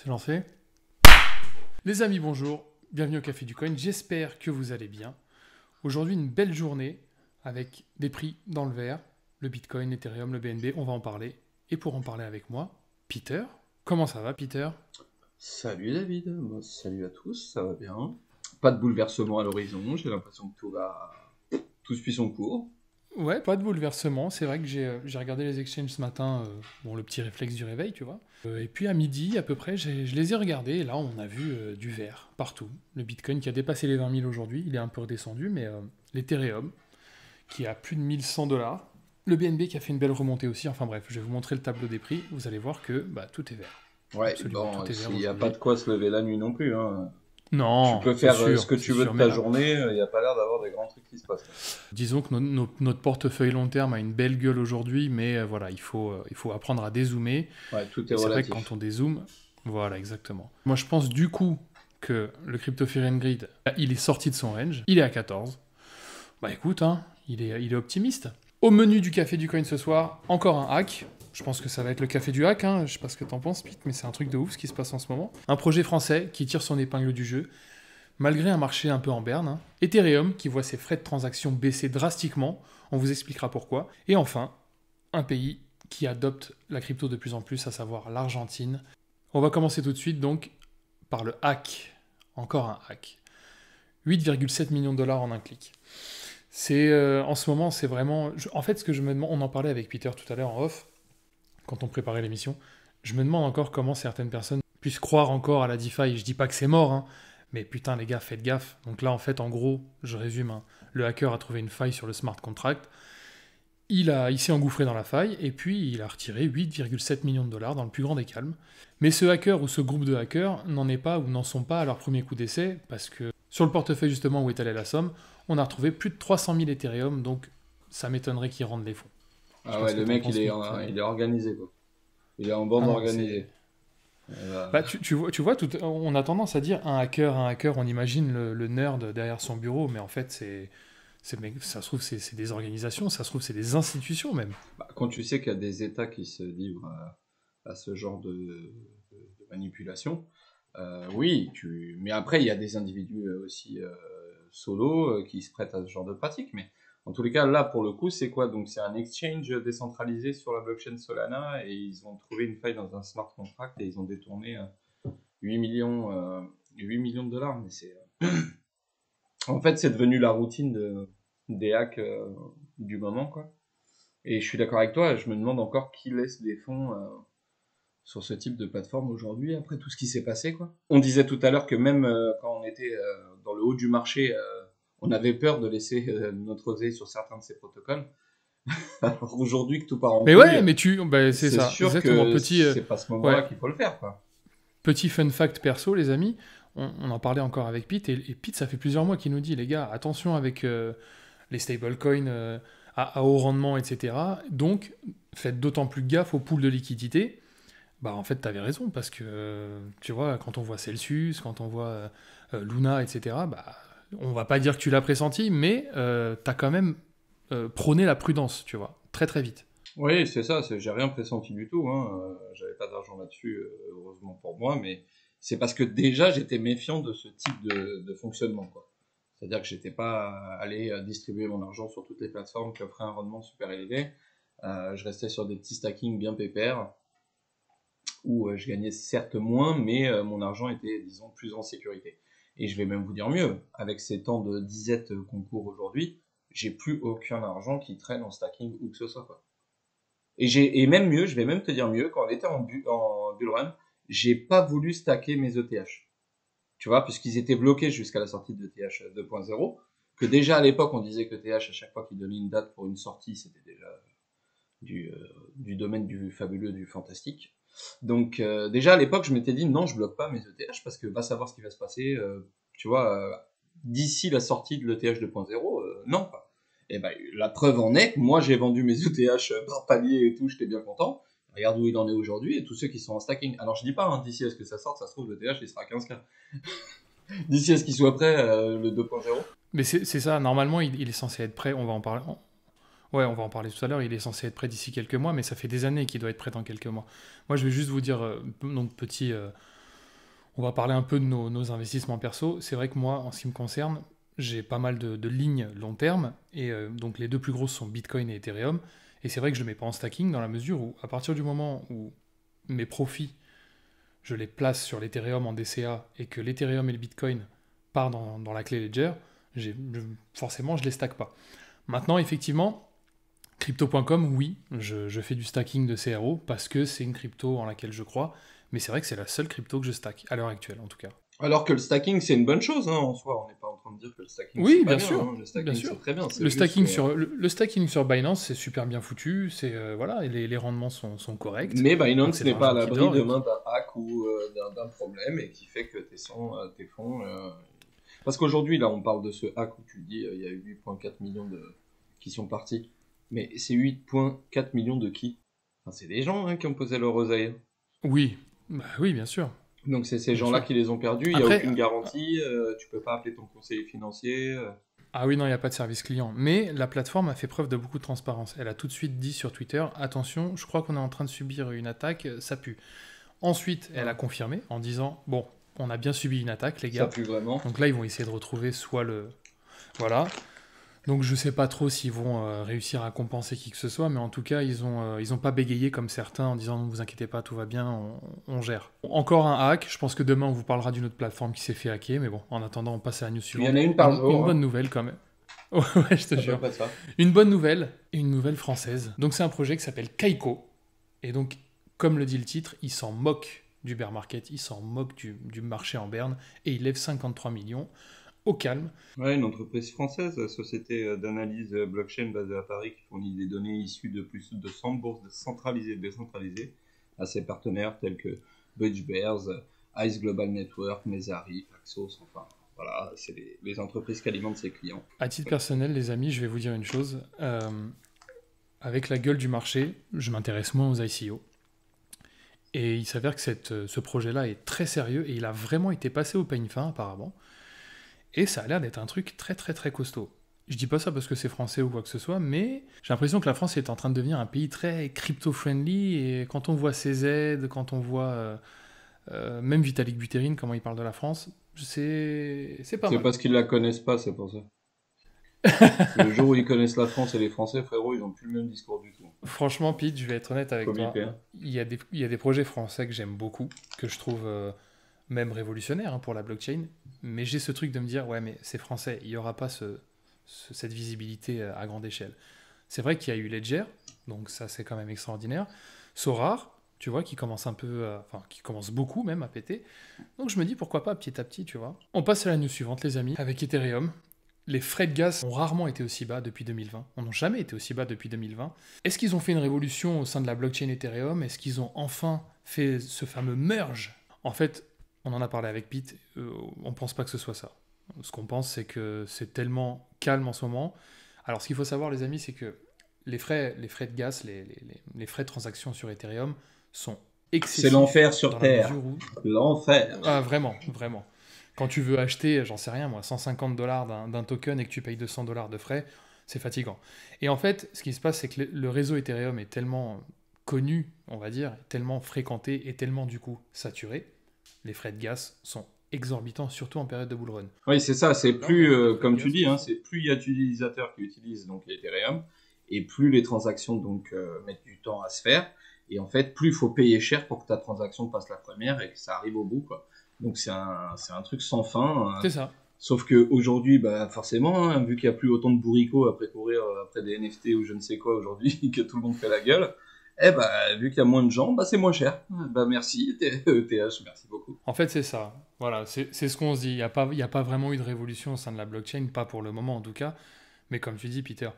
C'est lancé. Les amis, bonjour. Bienvenue au Café du Coin. J'espère que vous allez bien. Aujourd'hui, une belle journée avec des prix dans le vert. Le Bitcoin, l'Ethereum, le BNB, on va en parler. Et pour en parler avec moi, Peter. Comment ça va, Peter? Salut David, salut à tous, ça va bien. Pas de bouleversement à l'horizon, j'ai l'impression que tout suit son cours. Ouais, pas de bouleversement. C'est vrai que j'ai regardé les exchanges ce matin, bon, le petit réflexe du réveil, tu vois. Et puis à midi, à peu près, je les ai regardés. Et là, on a vu du vert partout. Le Bitcoin qui a dépassé les 20 000 aujourd'hui, il est un peu redescendu, mais l'Ethereum qui a plus de 1100 $. Le BNB qui a fait une belle remontée aussi. Enfin bref, je vais vous montrer le tableau des prix. Vous allez voir que tout est vert. Ouais, Absolument bon, tout est vert il n'y a pas aujourd'hui. de quoi se lever la nuit non plus. Hein. Tu Non, peux c'est faire ce sûr, que c'est tu veux de sûr. Mais ta journée, il n'y a pas l'air d'avoir des grands trucs qui se passent. disons que notre portefeuille long terme a une belle gueule aujourd'hui, mais voilà, il faut apprendre à dézoomer. Ouais, tout est Et c'est vrai que relatif. quand on dézoome, voilà, exactement. Moi, je pense du coup que le Crypto Fear and Greed, il est sorti de son range, il est à 14. Bah écoute, hein, il est optimiste. Au menu du Café du Coin ce soir, encore un hack. Je pense que ça va être le café du hack, hein. Je sais pas ce que t'en penses, Pete, mais c'est un truc de ouf ce qui se passe en ce moment. Un projet français qui tire son épingle du jeu, malgré un marché un peu en berne. Hein. Ethereum qui voit ses frais de transaction baisser drastiquement, on vous expliquera pourquoi. Et enfin, un pays qui adopte la crypto de plus en plus, à savoir l'Argentine. On va commencer tout de suite donc par le hack. Encore un hack. 8,7 millions de dollars en un clic. En ce moment, c'est vraiment... en fait, ce que je me demande, on en parlait avec Peter tout à l'heure en off, quand on préparait l'émission, je me demande encore comment certaines personnes puissent croire encore à la DeFi. Je dis pas que c'est mort, hein, mais putain les gars, faites gaffe. Donc là, en fait, en gros, je résume, hein, le hacker a trouvé une faille sur le smart contract, il s'est engouffré dans la faille, et puis il a retiré 8,7 millions de dollars dans le plus grand des calmes. Mais ce hacker ou ce groupe de hackers n'en est pas ou n'en sont pas à leur premier coup d'essai, parce que sur le portefeuille justement où est allée la somme, on a retrouvé plus de 300 000 Ethereum, donc ça m'étonnerait qu'ils rendent les fonds. Je sais Ah pas ouais, ce que le t'en mec penses, Pete. il est organisé quoi. Il est en bande Ah non, c'est... organisée. Bah, tu vois on a tendance à dire un hacker, on imagine le nerd derrière son bureau, mais en fait, ça se trouve, c'est des organisations, ça se trouve, c'est des institutions même. Quand tu sais qu'il y a des États qui se livrent à ce genre de manipulation, oui, mais après, il y a des individus aussi solo qui se prêtent à ce genre de pratique. Mais en tous les cas, là, pour le coup, c'est quoi? Donc, c'est un exchange décentralisé sur la blockchain Solana et ils ont trouvé une faille dans un smart contract et ils ont détourné 8 millions, 8 millions de dollars. Mais en fait, c'est devenu la routine des hacks du moment, quoi. Et je suis d'accord avec toi, je me demande encore qui laisse des fonds sur ce type de plateforme aujourd'hui, après tout ce qui s'est passé, quoi. On disait tout à l'heure que même quand on était dans le haut du marché, on avait peur de laisser notre oseille sur certains de ces protocoles. Alors aujourd'hui que tout part en Mais ouais, couille, mais c'est c'est ça, sûr exactement. que c'est pas ce moment-là Ouais, qu'il faut le faire, quoi. petit fun fact perso, les amis, on en parlait encore avec Pete, et Pete, ça fait plusieurs mois qu'il nous dit, les gars, attention avec les stablecoins à haut rendement, etc. Donc, faites d'autant plus gaffe aux poules de liquidité. Bah en fait, t'avais raison, parce que, tu vois, quand on voit Celsius, quand on voit Luna, etc., bah, on va pas dire que tu l'as pressenti, mais t'as quand même prôné la prudence, tu vois, très très vite. Oui, c'est ça, j'ai rien pressenti du tout, hein. J'avais pas d'argent là-dessus, heureusement pour moi, mais c'est parce que déjà j'étais méfiant de ce type de fonctionnement, quoi. C'est-à-dire que j'étais pas allé distribuer mon argent sur toutes les plateformes qui offraient un rendement super élevé. Je restais sur des petits stackings bien pépères, où je gagnais certes moins, mais mon argent était, disons, plus en sécurité. Et je vais même vous dire mieux, avec ces temps de disette qu'on court aujourd'hui, j'ai plus aucun argent qui traîne en stacking ou que ce soit, quoi. Et même mieux, je vais même te dire mieux, quand on était en bull run, j'ai pas voulu stacker mes ETH. Tu vois, puisqu'ils étaient bloqués jusqu'à la sortie de TH 2.0, que déjà à l'époque on disait que TH, à chaque fois qu'il donnait une date pour une sortie, c'était déjà du domaine du fabuleux, du fantastique. Donc déjà à l'époque je m'étais dit non, je bloque pas mes ETH parce que va savoir ce qui va se passer, tu vois, d'ici la sortie de l'ETH 2.0, non pas. Et ben la preuve en est que moi j'ai vendu mes ETH par palier et tout, j'étais bien content. Regarde où il en est aujourd'hui et tous ceux qui sont en stacking. Alors je dis pas, hein, d'ici à ce que ça sorte, ça se trouve le TH il sera à 15K. D'ici à ce qu'il soit prêt, le 2.0. Mais c'est ça, normalement, il est censé être prêt, on va en parler. Ouais, on va en parler tout à l'heure, il est censé être prêt d'ici quelques mois, mais ça fait des années qu'il doit être prêt dans quelques mois. Moi, je vais juste vous dire, donc On va parler un peu de nos investissements perso. C'est vrai que moi, en ce qui me concerne, j'ai pas mal de lignes long terme, et donc les deux plus grosses sont Bitcoin et Ethereum. Et c'est vrai que je ne mets pas en stacking dans la mesure où, à partir du moment où mes profits, je les place sur l'Ethereum en DCA et que l'Ethereum et le Bitcoin partent dans la clé Ledger, forcément, je les stack pas. Maintenant, effectivement, Crypto.com, oui, je fais du stacking de CRO parce que c'est une crypto en laquelle je crois, mais c'est vrai que c'est la seule crypto que je stack, à l'heure actuelle en tout cas. Alors que le stacking, c'est une bonne chose, hein, en soi. On n'est pas en train de dire que le stacking, c'est Oui, pas bien bien. sûr, Hein. Le bien stacking, sûr. c'est très bien. C'est Le juste stacking, que... le stacking sur Binance, c'est super bien foutu, voilà, et les rendements sont corrects, Mais donc Binance c'est de n'est pas à l'argent qui l'abri dort. demain d'un hack ou d'un problème et qui fait que tes fonds... Parce qu'aujourd'hui, là, on parle de ce hack où tu dis il y a eu 8,4 millions qui sont partis. Mais c'est 8,4 millions de qui? Enfin, c'est des gens qui ont posé leur oseille. Oui, bah oui, bien sûr, Donc c'est ces bien gens-là sûr. qui les ont perdus. Il n'y a Après, aucune garantie. Tu peux pas appeler ton conseiller financier. ah oui, non, il n'y a pas de service client. Mais la plateforme a fait preuve de beaucoup de transparence. Elle a tout de suite dit sur Twitter, attention, je crois qu'on est en train de subir une attaque, ça pue. Ensuite, elle a confirmé en disant, bon, on a bien subi une attaque, les Ça gars. pue vraiment. Donc là, ils vont essayer de retrouver soit le... Voilà. Donc je sais pas trop s'ils vont réussir à compenser qui que ce soit, mais en tout cas, ils ont pas bégayé comme certains en disant, ne vous inquiétez pas, tout va bien, on gère. Encore un hack, je pense que demain, on vous parlera d'une autre plateforme qui s'est fait hacker, mais bon, en attendant, on passe à la news Il y suivante. en a une par jour. Une bonne nouvelle quand même. Ouais, je te C'est à peu jure. près ça. Une bonne nouvelle, et une nouvelle française. Donc c'est un projet qui s'appelle Kaiko. Et donc, comme le dit le titre, il s'en moque du bear market, il s'en moque du marché en berne, et il lève 53 millions au calme. Ouais, une entreprise française, société d'analyse blockchain basée à Paris, qui fournit des données issues de plus de 100 bourses centralisées et décentralisées à ses partenaires tels que Bridge Bears, Ice Global Network, Messari, Paxos, enfin voilà, c'est les entreprises qui alimentent ses clients. À titre personnel, les amis, je vais vous dire une chose. Avec la gueule du marché, je m'intéresse moins aux ICO. Et il s'avère que ce projet-là est très sérieux et il a vraiment été passé au peigne fin apparemment. Et ça a l'air d'être un truc très très très costaud. Je dis pas ça parce que c'est français ou quoi que ce soit, mais j'ai l'impression que la France est en train de devenir un pays très crypto-friendly. Et quand on voit CZ, quand on voit même Vitalik Buterin, comment il parle de la France, c'est pas C'est mal. parce qu'ils la connaissent pas, c'est pour ça. Le jour où ils connaissent la France et les Français, frérot, ils ont plus le même discours du tout. Franchement, Pete, je vais être honnête avec Faut toi. biper, hein. Il y a des projets français que j'aime beaucoup, que je trouve même révolutionnaires pour la blockchain. Mais j'ai ce truc de me dire, ouais, mais c'est français, il n'y aura pas cette visibilité à grande échelle. C'est vrai qu'il y a eu Ledger, donc ça c'est quand même extraordinaire. Sorare, tu vois, qui commence un peu, enfin, qui commence beaucoup même à péter. Donc je me dis, pourquoi pas petit à petit, tu vois. On passe à la news suivante, les amis, avec Ethereum. Les frais de gaz ont rarement été aussi bas depuis 2020. On n'a jamais été aussi bas depuis 2020. Est-ce qu'ils ont fait une révolution au sein de la blockchain Ethereum? Est-ce qu'ils ont enfin fait ce fameux merge? En fait, on en a parlé avec Pete, on ne pense pas que ce soit ça. Ce qu'on pense, c'est que c'est tellement calme en ce moment. Alors, ce qu'il faut savoir, les amis, c'est que les frais de gaz, les frais de transaction sur Ethereum sont excessifs. C'est l'enfer sur dans la Terre. mesure où... L'enfer. Ah, vraiment, vraiment. Quand tu veux acheter, j'en sais rien moi, 150 dollars d'un token et que tu payes 200 dollars de frais, c'est fatigant. Et en fait, ce qui se passe, c'est que le réseau Ethereum est tellement connu, on va dire, tellement fréquenté et tellement du coup saturé, les frais de gaz sont exorbitants, surtout en période de bull run. Oui, c'est ça. C'est Là, on a plus, vu des frais de comme tu gaz dis, qui hein, sont- c'est plus il y a d'utilisateurs qui utilisent donc Ethereum et plus les transactions donc mettent du temps à se faire. Et en fait, plus il faut payer cher pour que ta transaction passe la première et que ça arrive au bout, quoi. Donc c'est un truc sans fin. C'est ça. Sauf qu'aujourd'hui, bah, forcément, hein, vu qu'il n'y a plus autant de bourricots après courir après des NFT ou je ne sais quoi aujourd'hui, que tout le monde fait la gueule, eh bah, vu qu'il y a moins de gens, bah, c'est moins cher. Bah, merci, TH, merci beaucoup. En fait, c'est ça. Voilà, c'est ce qu'on se dit. Il y a pas vraiment eu de révolution au sein de la blockchain, pas pour le moment en tout cas. Mais comme tu dis, Peter,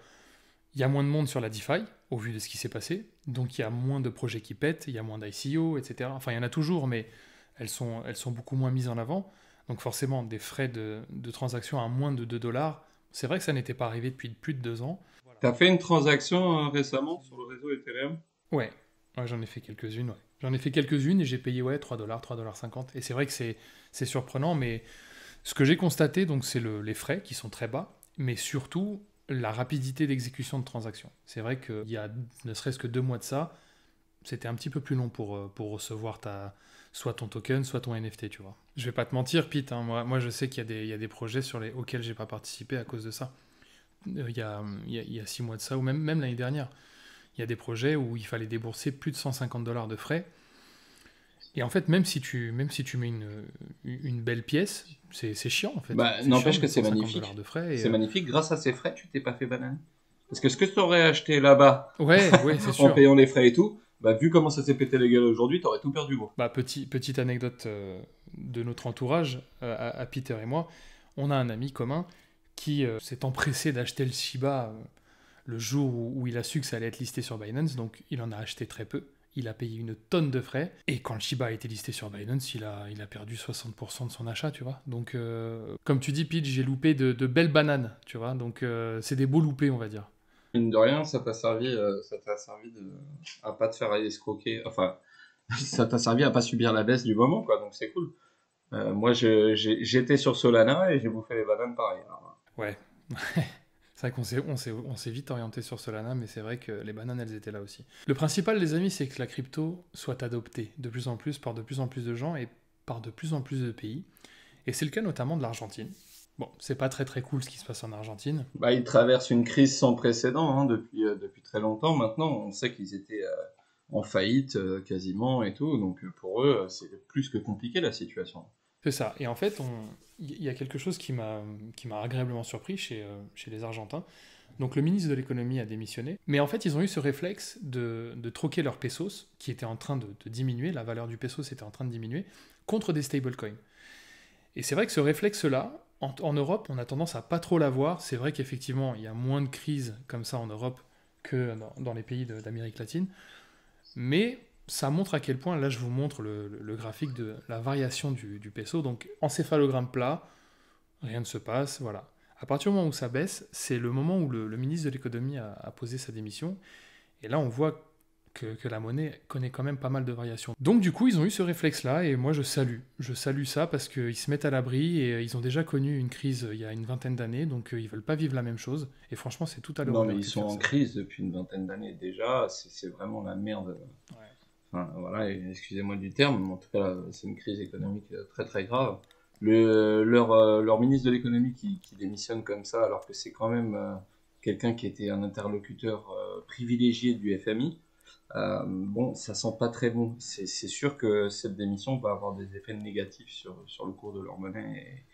il y a moins de monde sur la DeFi, au vu de ce qui s'est passé. Donc il y a moins de projets qui pètent, il y a moins d'ICO, etc. Enfin, il y en a toujours, mais elles sont beaucoup moins mises en avant. Donc forcément, des frais de transaction à moins de 2 dollars, c'est vrai que ça n'était pas arrivé depuis plus de 2 ans. T'as fait une transaction récemment sur le réseau Ethereum? Ouais, ouais, j'en ai fait quelques-unes, ouais. J'en ai fait quelques-unes et j'ai payé ouais, 3 dollars, 3,50 $. Et c'est vrai que c'est surprenant, mais ce que j'ai constaté, donc, c'est les frais qui sont très bas, mais surtout la rapidité d'exécution de transactions. C'est vrai qu'il y a ne serait-ce que 2 mois de ça, c'était un petit peu plus long pour recevoir soit ton token, soit ton NFT, tu vois. Je vais pas te mentir, Pete, hein, moi je sais qu'il y a des projets auxquels j'ai pas participé à cause de ça. Il y a 6 mois de ça, ou même l'année dernière. Il y a des projets où il fallait débourser plus de 150 $ de frais. Et en fait, même si tu mets une belle pièce, c'est chiant en fait. Bah, C'est n'empêche chiant, que c'est 150 magnifique. $ de frais. C'est magnifique. Grâce à ces frais, tu t'es pas fait bananer. Parce que ce que tu aurais acheté là-bas, Ouais, c'est en sûr. payant les frais et tout, bah, vu comment ça s'est pété les gueules aujourd'hui, t'aurais tout perdu, gros. Bah, petite anecdote de notre entourage, à Peter et moi, on a un ami commun qui s'est empressé d'acheter le Shiba le jour où il a su que ça allait être listé sur Binance, donc il en a acheté très peu. Il a payé une tonne de frais, et quand le Shiba a été listé sur Binance, il a perdu 60% de son achat, tu vois. Donc, comme tu dis, Pete, j'ai loupé de belles bananes, tu vois. Donc, c'est des beaux loupés, on va dire. Mine de rien, ça t'a servi à pas te faire escroquer. Enfin, ça t'a servi à pas subir la baisse du moment, quoi. Donc c'est cool. Moi, j'étais sur Solana et j'ai bouffé les bananes pareil. Alors, Ouais. C'est vrai on s'est vite orienté sur Solana, mais c'est vrai que les bananes, elles étaient là aussi. Le principal, les amis, c'est que la crypto soit adoptée de plus en plus par de plus en plus de gens et par de plus en plus de pays. Et c'est le cas notamment de l'Argentine. Bon, c'est pas très très cool ce qui se passe en Argentine. bah, ils traversent une crise sans précédent hein, depuis très longtemps maintenant. On sait qu'ils étaient en faillite quasiment et tout. Donc pour eux, c'est plus que compliqué la situation. C'est ça. Et en fait, il y a quelque chose qui m'a agréablement surpris chez les Argentins. Donc le ministre de l'économie a démissionné, mais en fait ils ont eu ce réflexe de troquer leurs pesos, qui était en train de diminuer, la valeur du peso était en train de diminuer, contre des stablecoins. Et c'est vrai que ce réflexe-là, en Europe, on a tendance à pas trop l'avoir. C'est vrai qu'effectivement, il y a moins de crises comme ça en Europe que dans les pays d'Amérique latine, mais ça montre à quel point, là je vous montre le graphique de la variation du peso, donc encéphalogramme plat, rien ne se passe, voilà. À partir du moment où ça baisse, c'est le moment où le ministre de l'économie a posé sa démission, et là on voit que la monnaie connaît quand même pas mal de variations. Donc du coup, ils ont eu ce réflexe-là, et moi je salue ça, parce qu'ils se mettent à l'abri, et ils ont déjà connu une crise il y a une vingtaine d'années, donc ils veulent pas vivre la même chose, et franchement c'est tout à leur Non, honneur mais ils que de sont faire en ça. crise depuis une vingtaine d'années déjà. C'est vraiment la merde. Ouais. Enfin, voilà, et excusez-moi du terme, mais en tout cas, là, c'est une crise économique très très grave. Leur ministre de l'économie qui démissionne comme ça, alors que c'est quand même quelqu'un qui était un interlocuteur privilégié du FMI, bon, ça sent pas très bon. C'est sûr que cette démission va avoir des effets négatifs sur le cours de leur monnaie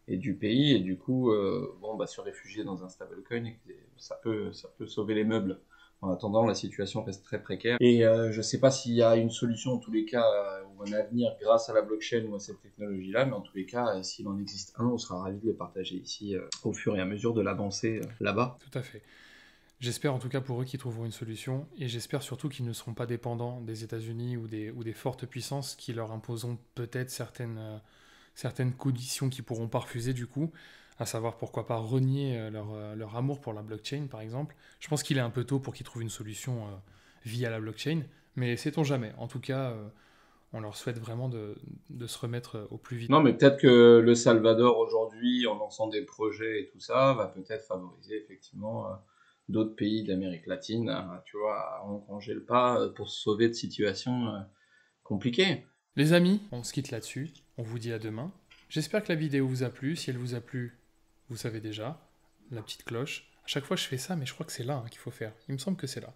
et du pays, et du coup, bon, bah, se réfugier dans un stablecoin, ça peut sauver les meubles. En attendant, la situation reste très précaire. Et je ne sais pas s'il y a une solution, en tous les cas, ou un avenir grâce à la blockchain ou à cette technologie-là, mais en tous les cas, s'il en existe un, on sera ravis de le partager ici au fur et à mesure de l'avancée là-bas. Tout à fait. J'espère en tout cas pour eux qu'ils trouveront une solution, et j'espère surtout qu'ils ne seront pas dépendants des États-Unis ou des fortes puissances qui leur imposeront peut-être certaines conditions qu'ils pourront pas refuser du coup, à savoir pourquoi pas renier leur amour pour la blockchain par exemple. Je pense qu'il est un peu tôt pour qu'ils trouvent une solution via la blockchain, mais sait-on jamais. En tout cas, on leur souhaite vraiment de se remettre au plus vite. Non, mais peut-être que le Salvador aujourd'hui, en lançant des projets et tout ça, va peut-être favoriser effectivement d'autres pays d'Amérique latine, tu vois, à engranger le pas pour se sauver de situations compliquées. Les amis, on se quitte là-dessus, on vous dit à demain. J'espère que la vidéo vous a plu. Si elle vous a plu, vous savez déjà, la petite cloche. À chaque fois je fais ça, mais je crois que c'est là qu'il faut faire. Il me semble que c'est là.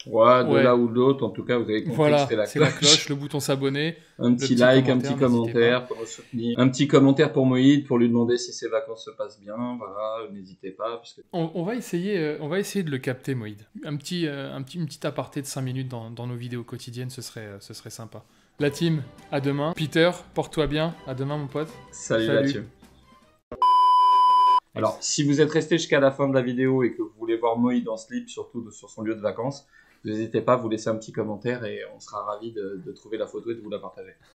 Ouais, de Ouais. là ou de l'autre, en tout cas, vous avez compris que Voilà, c'était la c'est la cloche. cloche, le bouton s'abonner, Un petit petit like, un commentaire, petit n'hésitez commentaire pour me soutenir. Un petit commentaire pour Moïd, pour lui demander si ses vacances se passent bien. Voilà, n'hésitez pas. Parce que... On va essayer de le capter, Moïd. Une petite aparté de 5 minutes dans nos vidéos quotidiennes, ce serait sympa. La team, à demain. Peter, porte-toi bien. À demain, mon pote. Salut. Mathieu. Alors, si vous êtes resté jusqu'à la fin de la vidéo et que vous voulez voir Moïd en slip, surtout sur son lieu de vacances, n'hésitez pas à vous laisser un petit commentaire et on sera ravis de trouver la photo et de vous la partager.